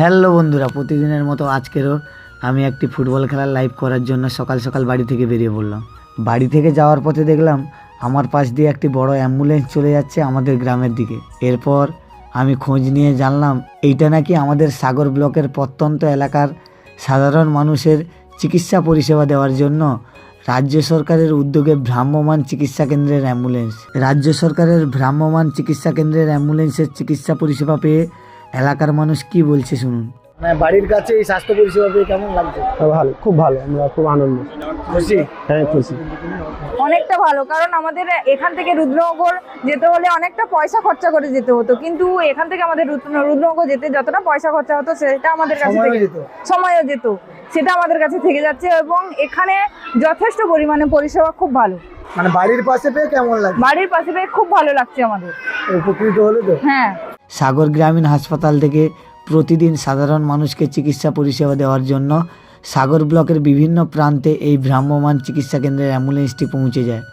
Hello বন্ধুরা, প্রতিদিনের মতো আজকেরও আমি একটি ফুটবল খেলার লাইভ করার জন্য সকাল সকাল বাড়ি থেকে বেরিয়ে পড়লাম। বাড়ি থেকে যাওয়ার পথে দেখলাম আমার পাশ দিয়ে একটি বড় অ্যাম্বুলেন্স চলে যাচ্ছে আমাদের গ্রামের দিকে। এরপর আমি খোঁজ নিয়ে জানলাম এইটা নাকি আমাদের সাগর ব্লকের প্রত্যন্ত এলাকার সাধারণ মানুষের চিকিৎসা পরিষেবা দেওয়ার জন্য রাজ্য সরকারের উদ্যোগে ভ্রাম্যমাণ চিকিৎসা কেন্দ্রের অ্যাম্বুলেন্স। রাজ্য সরকারের ভ্রাম্যমাণ চিকিৎসা কেন্দ্রের অ্যাম্বুলেন্সের চিকিৎসা পরিষেবা পেয়ে এলাকার মানুষ কি বলছে শুনুন। মানে বাড়ির কাছে এই স্বাস্থ্য পরিষেবা পেয়ে কেমন লাগছে? ভালো, খুব ভালো, আমরা খুব আনন্দ। খুশি? হ্যাঁ, খুশি। অনেকটা ভালো, কারণ আমাদের এখান থেকে রুদ্রনগর যেতে হলে অনেকটা পয়সা খরচা করে যেতে হতো, কিন্তু এখান থেকে আমাদের রুদ্রনগর যেতে যতটা পয়সা খরচা হতো সেটা আমাদের কাছে থেকে সময়ও যেত, সেটা আমাদের কাছে থেকে যাচ্ছে এবং এখানে যথেষ্ট পরিমাণে পরিষেবা খুব ভালো। মানে বাড়ির পাশে পেয়ে কেমন লাগছে? বাড়ির পাশে পেয়ে খুব ভালো লাগছে আমাদের। উপকৃত হলো তো? হ্যাঁ। সাগর গ্রামীণ হাসপাতাল থেকে প্রতিদিন সাধারণ মানুষকে চিকিৎসা পরিষেবা দেওয়ার জন্য সাগর ব্লকের বিভিন্ন প্রান্তে এই ভ্রাম্যমাণ চিকিৎসা কেন্দ্রের অ্যাম্বুলেন্সটি পৌঁছে যায়।